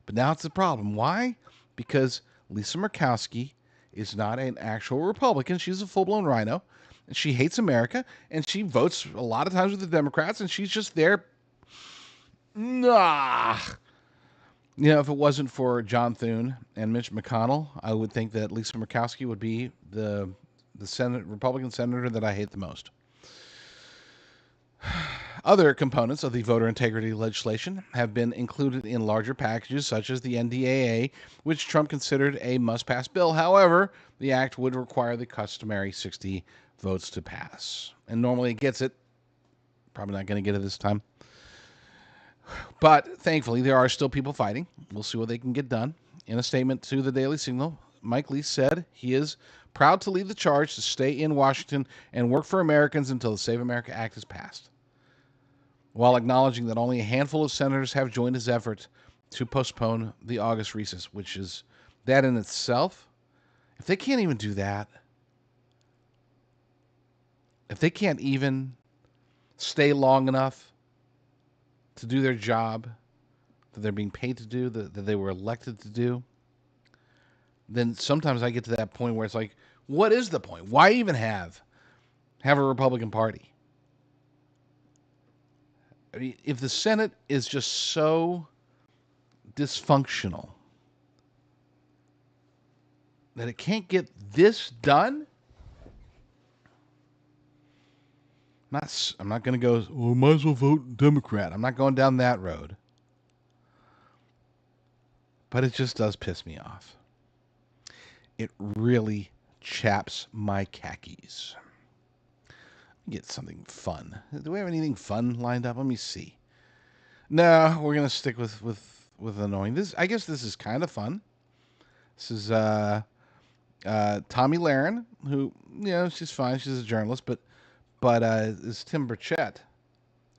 but now it's a problem. Why? Because Lisa Murkowski is not an actual Republican. She's a full-blown rhino. And she hates America, and she votes a lot of times with the Democrats, and she's just there. if it wasn't for John Thune and Mitch McConnell, I would think that Lisa Murkowski would be the Republican senator that I hate the most. Other components of the voter integrity legislation have been included in larger packages, such as the NDAA, which Trump considered a must-pass bill. However, the act would require the customary 60 votes to pass. And normally it gets it. Probably not going to get it this time. But thankfully, there are still people fighting. We'll see what they can get done. In a statement to the Daily Signal, Mike Lee said he is proud to lead the charge to stay in Washington and work for Americans until the Save America Act is passed, while acknowledging that only a handful of senators have joined his effort to postpone the August recess, which is that in itself. If they can't even do that, if they can't even stay long enough to do their job that they're being paid to do, that they were elected to do, then sometimes I get to that point where it's like, what is the point? Why even have a Republican Party? I mean, if the Senate is just so dysfunctional that it can't get this done, I'm not going to go, well, might as well vote Democrat. I'm not going down that road. But it just does piss me off. It really chaps my khakis. Get something fun. Do we have anything fun lined up? Let me see. No, we're gonna stick with annoying. I guess this is kind of fun. This is Tommy Lahren, who she's fine. She's a journalist, but is Tim Burchett,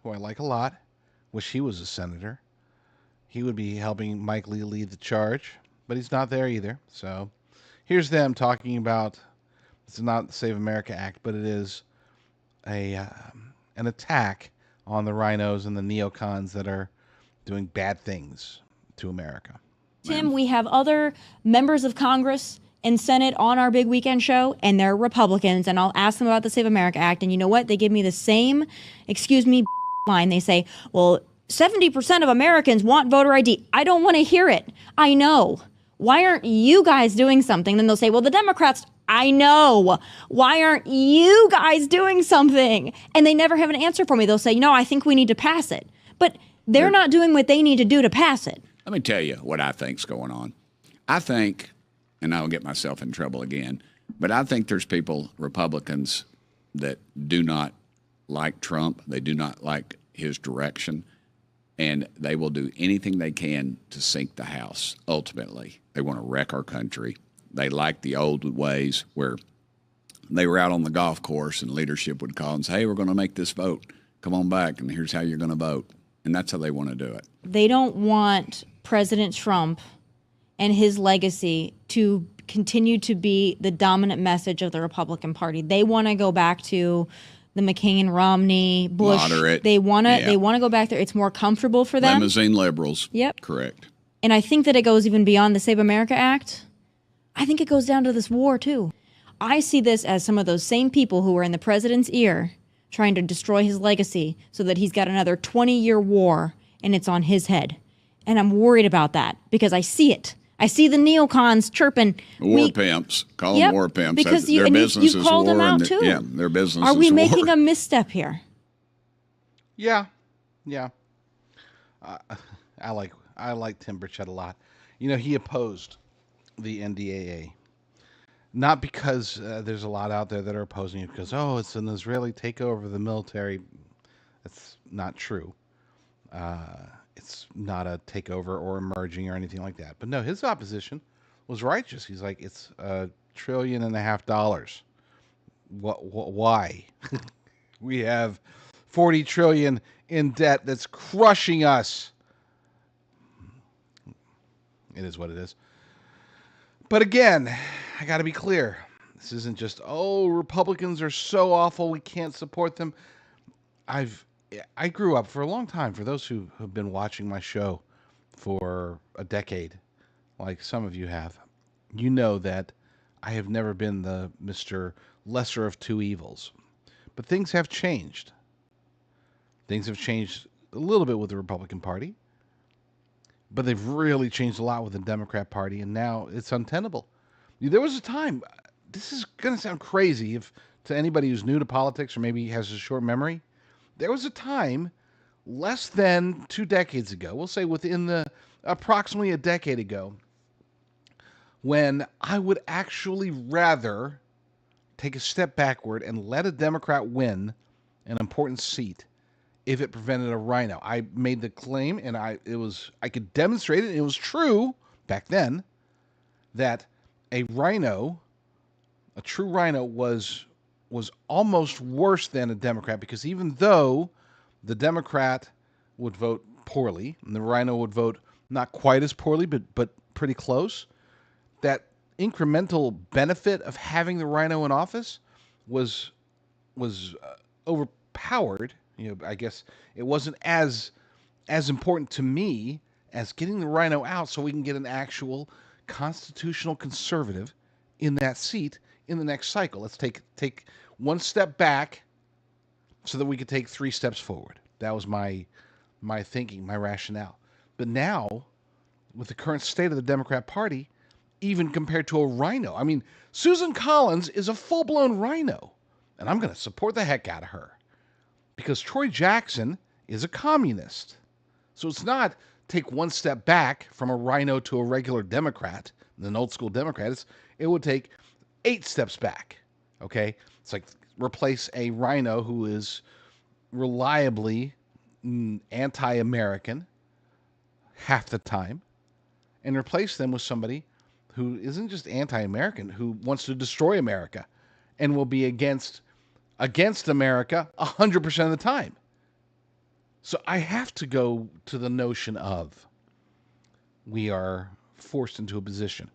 who I like a lot. Wish he was a senator. He would be helping Mike Lee lead the charge, but he's not there either. So here's them talking about, it's not the Save America Act, but it is an attack on the RINOs and the neocons that are doing bad things to America. Tim, we have other members of Congress and Senate on our big weekend show, and they're Republicans, and I'll ask them about the Save America Act, and you know what? They give me the same, excuse me, line. They say, well, 70% of Americans want voter ID. I don't want to hear it. I know. Why aren't you guys doing something? Then they'll say, well, the Democrats, I know. Why aren't you guys doing something? And they never have an answer for me. They'll say, I think we need to pass it. But they're not doing what they need to do to pass it. Let me tell you what I think's going on. I think, and I'll get myself in trouble again, but I think there's people, Republicans, that do not like Trump. They do not like his direction. And they will do anything they can to sink the House, ultimately. They want to wreck our country. They like the old ways where they were out on the golf course and leadership would call and say, hey, we're going to make this vote. Come on back, and here's how you're going to vote. And that's how they want to do it. They don't want President Trump and his legacy to continue to be the dominant message of the Republican Party. They want to go back to the McCain, Romney, Bush. Moderate. They want to go back there. It's more comfortable for them. Limousine liberals. Yep. Correct. And I think that it goes even beyond the Save America Act. I think it goes down to this war, too. I see this as some of those same people who are in the president's ear trying to destroy his legacy so that he's got another 20-year war and it's on his head. And I'm worried about that because I see it. I see the neocons chirping. War pimps. Call them war pimps. Because their business is called war. them out, too. Yeah, their business Are is we war. making a misstep here? Yeah. I like Tim Burchett a lot. He opposed the NDAA. Not because there's a lot out there that are opposing it because, it's an Israeli takeover of the military. That's not true. It's not a takeover or a merging or anything like that. But no, his opposition was righteous. He's like, it's $1.5 trillion. Why? We have 40 trillion in debt that's crushing us. It is what it is. But again, I got to be clear. This isn't just, Republicans are so awful, we can't support them. I grew up for a long time, for those who have been watching my show for a decade, like some of you have, you know that I have never been the Mr. Lesser of two evils. But things have changed. Things have changed a little bit with the Republican Party. but they've really changed a lot with the Democrat Party, and now it's untenable. There was a time, this is going to sound crazy if to anybody who's new to politics or maybe has a short memory. There was a time less than 2 decades ago, we'll say within the approximately a decade ago, when I would actually rather take a step backward and let a Democrat win an important seat if it prevented a rhino. I made the claim, and I could demonstrate it. It was true back then that a true rhino was almost worse than a Democrat, because even though the Democrat would vote poorly and the rhino would vote not quite as poorly, but pretty close, that incremental benefit of having the rhino in office was overpowered. I guess it wasn't as important to me as getting the rhino out so we can get an actual constitutional conservative in that seat in the next cycle. Let's take one step back so that we could take 3 steps forward. That was my thinking, my rationale. But now, with the current state of the Democrat Party, even compared to a rhino, I mean, Susan Collins is a full-blown rhino, and I'm going to support the heck out of her, because Troy Jackson is a communist. So it's not take one step back from a rhino to a regular Democrat, an old school Democrat. It would take 8 steps back. Okay? It's like replace a rhino who is reliably anti-American half the time and replace them with somebody who isn't just anti-American, who wants to destroy America and will be against America 100% of the time. So I have to go to the notion of we are forced into a position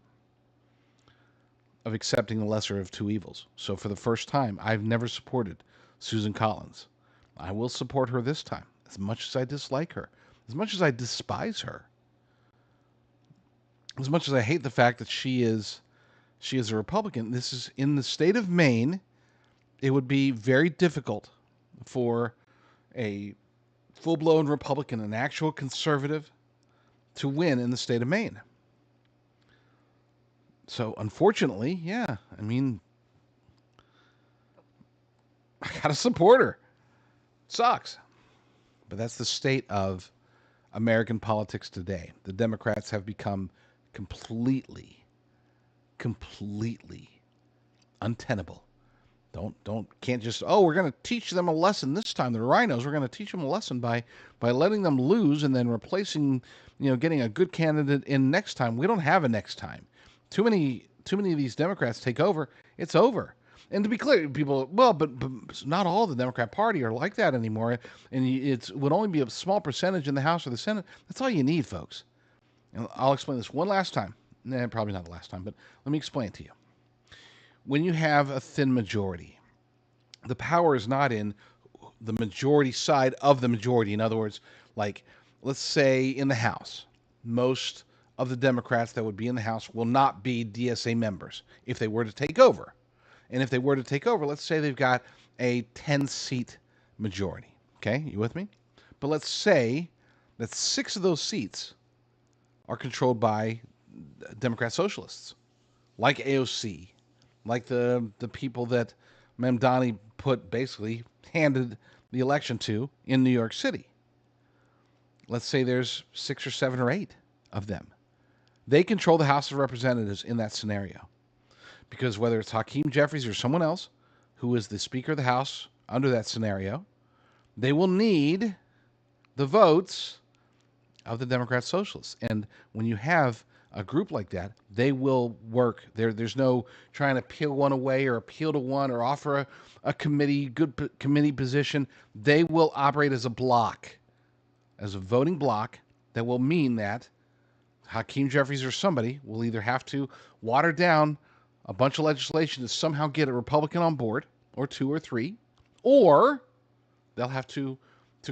of accepting the lesser of two evils. So for the first time, I've never supported Susan Collins. I will support her this time, as much as I dislike her, as much as I despise her, as much as I hate the fact that she is a Republican. This is in the state of Maine. It would be very difficult for a full-blown Republican, an actual conservative, to win in the state of Maine. So, unfortunately, yeah, I mean, I got to support her. Sucks. But that's the state of American politics today. The Democrats have become completely untenable. Can't just, we're going to teach them a lesson this time. The rhinos, we're going to teach them a lesson by letting them lose and then replacing, getting a good candidate in next time. We don't have a next time. Too many of these Democrats take over. It's over. And to be clear, people, but not all the Democrat Party are like that anymore. And it would only be a small percentage in the House or the Senate. That's all you need, folks. And I'll explain this one last time. Probably not the last time, but let me explain it to you. When you have a thin majority, the power is not in the majority side of the majority. In other words, like, let's say in the House, most of the Democrats that would be in the House will not be DSA members if they were to take over. And if they were to take over, let's say they've got a 10-seat majority. Okay, you with me? But let's say that 6 of those seats are controlled by Democrat socialists, like AOC, like the people that Mamdani handed the election to in New York City. Let's say there's 6 or 7 or 8 of them. They control the House of Representatives in that scenario. Because whether it's Hakeem Jeffries or someone else who is the Speaker of the House under that scenario, they will need the votes of the Democrat socialists. And when you have a group like that, they will work. There's no trying to peel one away or appeal to one or offer a good committee position. They will operate as a block, as a voting block that will mean that Hakeem Jeffries or somebody will either have to water down a bunch of legislation to somehow get a Republican on board, or 2 or 3, or they'll have to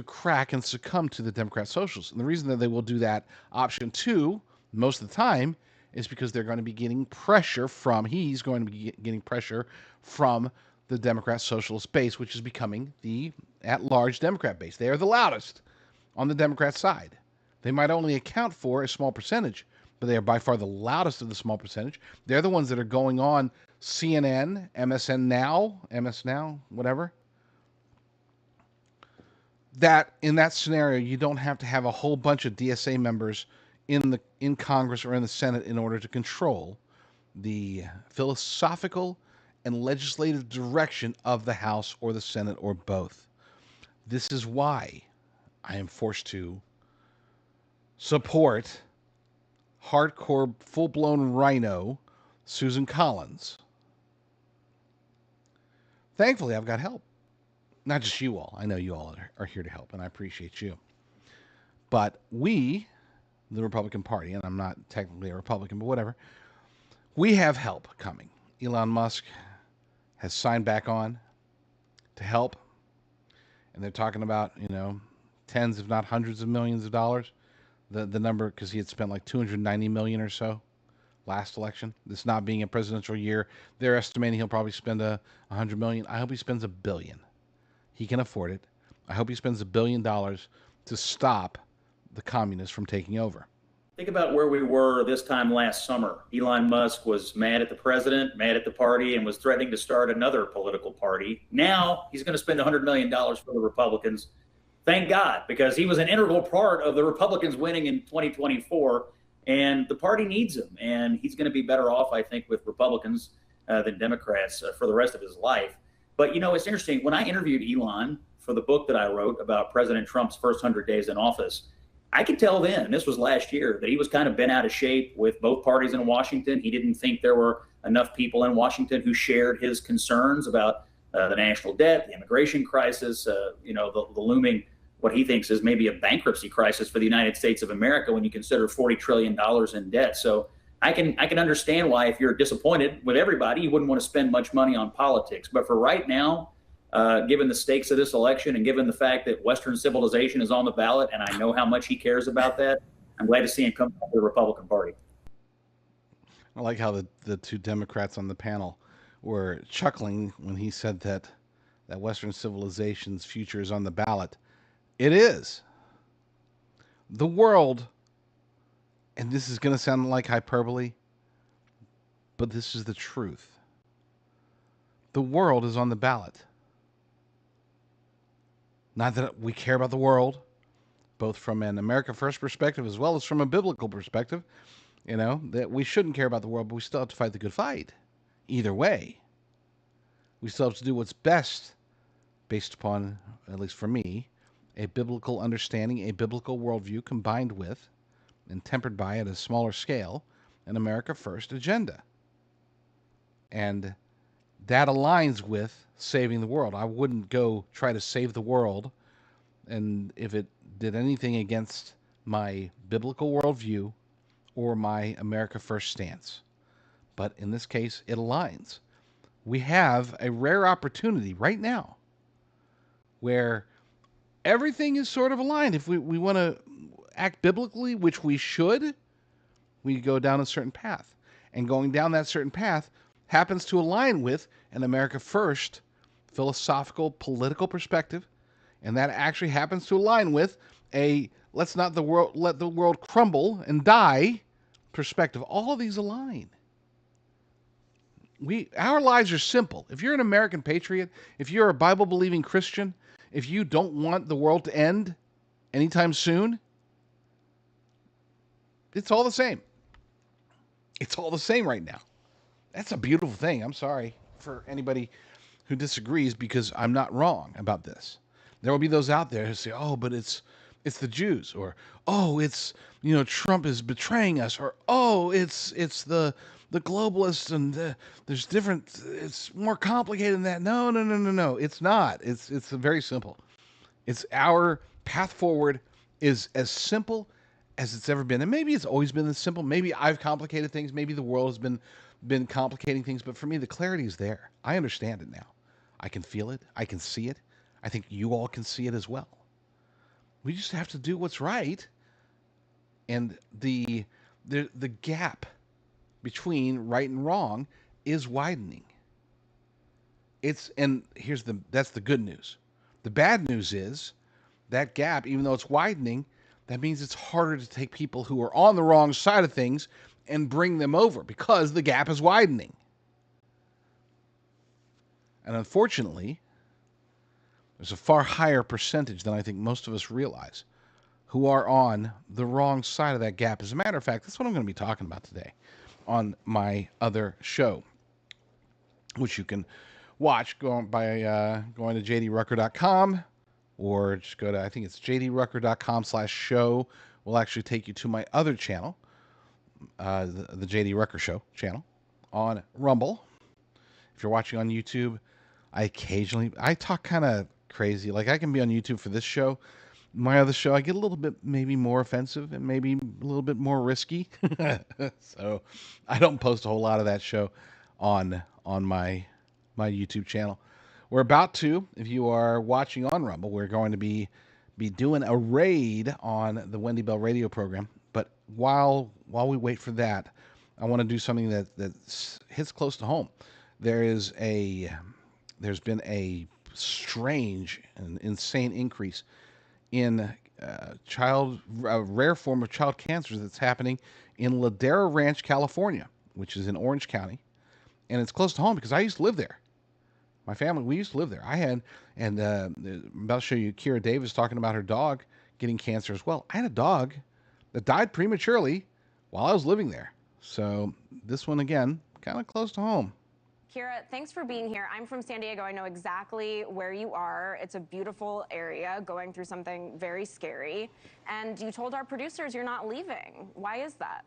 crack and succumb to the Democrat socialists. And the reason that they will do that, option 2, most of the time, is because they're going to be getting pressure from the Democrat socialist base, which is becoming the at-large Democrat base. They are the loudest on the Democrat side. They might only account for a small percentage, but they are by far the loudest of the small percentage. They're the ones that are going on CNN, MSN Now, MS Now, whatever. That in that scenario, you don't have to have a whole bunch of DSA members in Congress or in the Senate in order to control the philosophical and legislative direction of the House or the Senate or both. This is why I am forced to support hardcore, full-blown rhino Susan Collins. Thankfully, I've got help. Not just you all. I know you all are here to help, and I appreciate you. But we, the Republican Party, and I'm not technically a Republican, but whatever, we have help coming. Elon Musk has signed back on to help, and they're talking about, tens, if not hundreds of millions of dollars. The number, because he had spent like $290 million or so last election. This not being a presidential year, they're estimating he'll probably spend $100 million. I hope he spends $1 billion. He can afford it. I hope he spends $1 billion to stop the communists from taking over. Think about where we were this time last summer. Elon Musk was mad at the president, mad at the party, and was threatening to start another political party. Now he's going to spend $100 million for the Republicans. Thank God, because he was an integral part of the Republicans winning in 2024, and the party needs him. And he's going to be better off, I think, with Republicans than Democrats for the rest of his life. But, it's interesting. When I interviewed Elon for the book that I wrote about President Trump's first 100 days in office, I could tell then, and this was last year, that he was kind of bent out of shape with both parties in Washington. He didn't think there were enough people in Washington who shared his concerns about the national debt, the immigration crisis, the looming, what he thinks is maybe a bankruptcy crisis for the United States of America when you consider $40 trillion in debt. So I can understand why, if you're disappointed with everybody, you wouldn't want to spend much money on politics. But for right now, given the stakes of this election and given the fact that Western civilization is on the ballot, and I know how much he cares about that, I'm glad to see him come to the Republican Party. I like how the two Democrats on the panel were chuckling when he said that Western civilization's future is on the ballot. It is. The world, and this is going to sound like hyperbole, but this is the truth. The world is on the ballot. Not that we care about the world, both from an America First perspective as well as from a biblical perspective, that we shouldn't care about the world, but we still have to fight the good fight. Either way, we still have to do what's best based upon, at least for me, a biblical understanding, a biblical worldview combined with and tempered by, at a smaller scale, an America First agenda. And that aligns with saving the world. I wouldn't go try to save the world, and if it did anything against my biblical worldview or my America First stance. But in this case, it aligns. We have a rare opportunity right now where everything is sort of aligned. If we want to act biblically, which we should, we go down a certain path. And going down that certain path happens to align with an America First philosophical, political perspective, and that actually happens to align with a let the world crumble and die perspective. All of these align. Our lives are simple. If you're an American patriot, if you're a Bible-believing Christian, if you don't want the world to end anytime soon, it's all the same. It's all the same right now. That's a beautiful thing. I'm sorry for anybody who disagrees, because I'm not wrong about this. There will be those out there who say, "Oh, but it's the Jews," or "Oh, it's Trump is betraying us," or "Oh, it's the globalists, and there's different. It's more complicated than that." No. It's not. It's very simple. It's our path forward is as simple as it's ever been, and maybe it's always been this simple. Maybe I've complicated things. Maybe the world has been complicating things, but for me, the clarity is there. I understand it now. I can feel it. I can see it. I think you all can see it as well. We just have to do what's right, and the gap between right and wrong is widening. That's the good news. The bad news is that gap, even though it's widening, that means it's harder to take people who are on the wrong side of things and bring them over because the gap is widening. And unfortunately, there's a far higher percentage than I think most of us realize who are on the wrong side of that gap. As a matter of fact, that's what I'm going to be talking about today on my other show, which you can watch going to jdrucker.com, or just go to, I think it's jdrucker.com/show. Will actually take you to my other channel, the JD Rucker Show channel on Rumble. If you're watching on YouTube, I talk kind of crazy. Like, I can be on YouTube for this show. My other show, I get a little bit maybe more offensive and maybe a little bit more risky. So I don't post a whole lot of that show on my YouTube channel. We're about to, if you are watching on Rumble, we're going to be doing a raid on the Wendy Bell radio program. But while we wait for that, I want to do something that hits close to home. There's been a strange and insane increase in rare form of child cancer that's happening in Ladera Ranch, California, which is in Orange County, and it's close to home because I used to live there. My family, we used to live there. I'm about to show you Kira Davis talking about her dog getting cancer as well. I had a dog that died prematurely while I was living there. So this one, again, kind of close to home. Kira, thanks for being here. I'm from San Diego. I know exactly where you are. It's a beautiful area going through something very scary. And you told our producers you're not leaving. Why is that?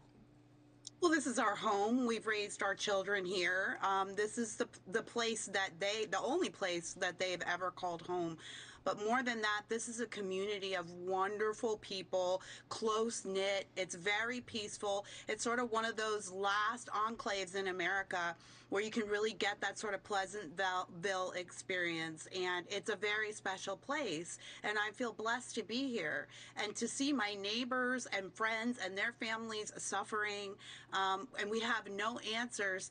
Well, this is our home. We've raised our children here. This is the place the only place that they've ever called home. But more than that, this is a community of wonderful people, close-knit. It's very peaceful. It's sort of one of those last enclaves in America where you can really get that sort of Pleasantville experience. And it's a very special place. And I feel blessed to be here and to see my neighbors and friends and their families suffering. And we have no answers.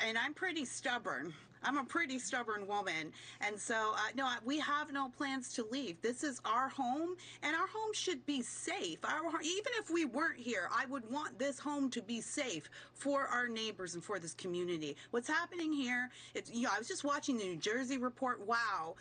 And I'm pretty stubborn. I'm a pretty stubborn woman. And so, no, we have no plans to leave. This is our home, and our home should be safe. Even if we weren't here, I would want this home to be safe for our neighbors and for this community. What's happening here, I was just watching the New Jersey report. Wow.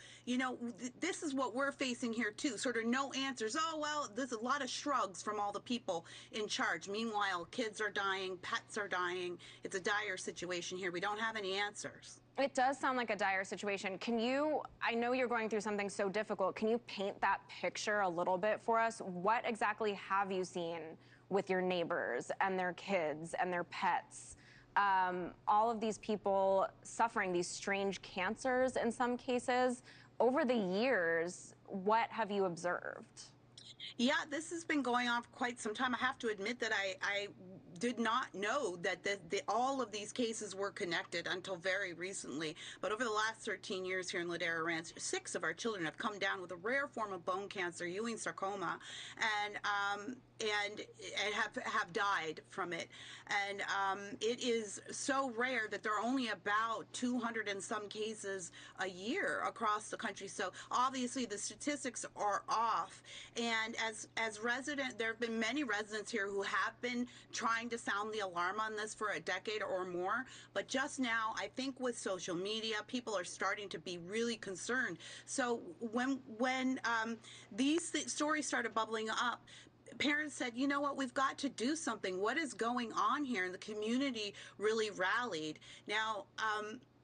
This is what we're facing here, too. Sort of no answers. Oh, well, there's a lot of shrugs from all the people in charge. Meanwhile, kids are dying, pets are dying. It's a dire situation here. We don't have any answers. It does sound like a dire situation. I know you're going through something so difficult. Can you paint that picture a little bit for us? What exactly have you seen with your neighbors and their kids and their pets? All of these people suffering these strange cancers in some cases. Over the years, what have you observed? Yeah, this has been going on for quite some time. I have to admit that I did not know that all of these cases were connected until very recently. But over the last 13 years here in Ladera Ranch, 6 of our children have come down with a rare form of bone cancer, Ewing sarcoma, and have died from it. And it is so rare that there are only about 200 and some cases a year across the country. So obviously the statistics are off. And there have been many residents here who have been trying to sound the alarm on this for a decade or more. But just now, I think with social media, people are starting to be really concerned. So when these stories started bubbling up, parents said, you know what, we've got to do something. What is going on here? And the community really rallied. Now,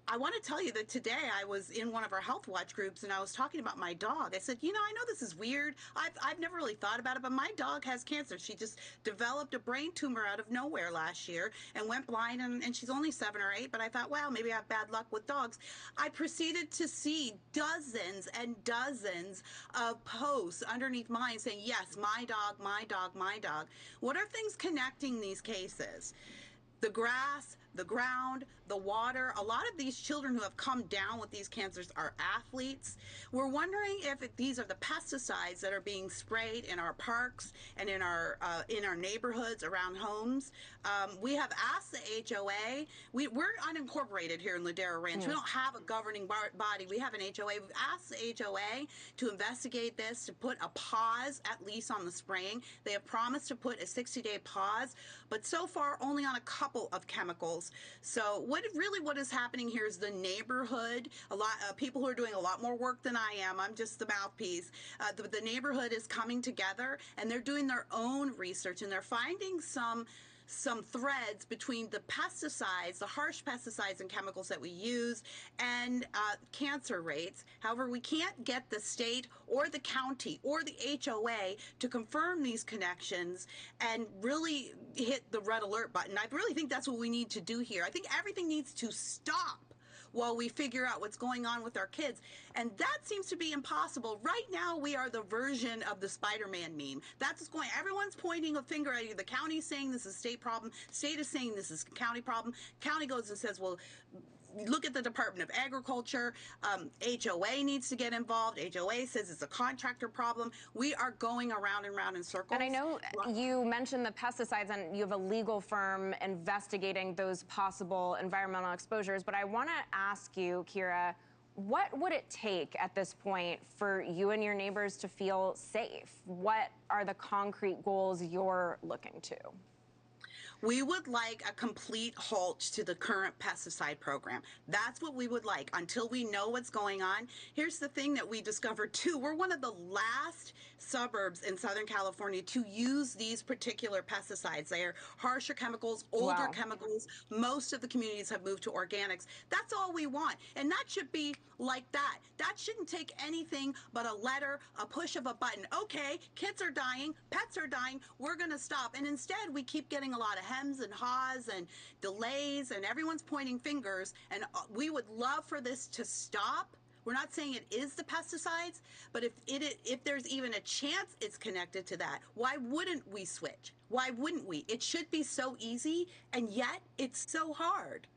I want to tell you that today I was in one of our Health Watch groups and I was talking about my dog. I said, I know this is weird. I've never really thought about it, but my dog has cancer. She just developed a brain tumor out of nowhere last year and went blind, and she's only 7 or 8, but I thought, well, maybe I have bad luck with dogs. I proceeded to see dozens and dozens of posts underneath mine saying, yes, my dog, my dog, my dog. What are things connecting these cases? The grass, the ground, the water. A lot of these children who have come down with these cancers are athletes. We're wondering if these are the pesticides that are being sprayed in our parks and in our neighborhoods around homes. We have asked the HOA. We're unincorporated here in Ladera Ranch. We don't have a governing body. We have an HOA. We've asked the HOA to investigate this, to put a pause at least on the spraying. They have promised to put a 60-day pause, but so far only on a couple of chemicals. So what is happening here is the neighborhood, a lot of people who are doing a lot more work than I am. I'm just the mouthpiece. The neighborhood is coming together and they're doing their own research, and they're finding some threads between the pesticides, the harsh pesticides and chemicals that we use, and cancer rates. However, we can't get the state or the county or the HOA to confirm these connections and really hit the red alert button. I really think that's what we need to do here. I think everything needs to stop while we figure out what's going on with our kids. And that seems to be impossible. Right now, we are the version of the Spider-Man meme. That's what's going on. Everyone's pointing a finger at you. The county's saying this is a state problem. State is saying this is a county problem. County goes and says, well, look at the Department of Agriculture. HOA needs to get involved. HOA says it's a contractor problem. We are going around and around in circles. And I know you mentioned the pesticides, and you have a legal firm investigating those possible environmental exposures. But I want to ask you, Kira, what would it take at this point for you and your neighbors to feel safe? What are the concrete goals you're looking to? We would like a complete halt to the current pesticide program. That's what we would like until we know what's going on. Here's the thing that we discovered too. We're one of the last suburbs in Southern California to use these particular pesticides. They are harsher chemicals, older chemicals. Most of the communities have moved to organics. That's all we want. And that should be like that. That shouldn't take anything but a letter, a push of a button. Okay, kids are dying, pets are dying, we're gonna stop. And instead we keep getting a lot of hems and haws and delays, and everyone's pointing fingers, and we would love for this to stop. We're not saying it is the pesticides, but if there's even a chance it's connected to that, why wouldn't we switch? Why wouldn't we? It should be so easy, and yet it's so hard.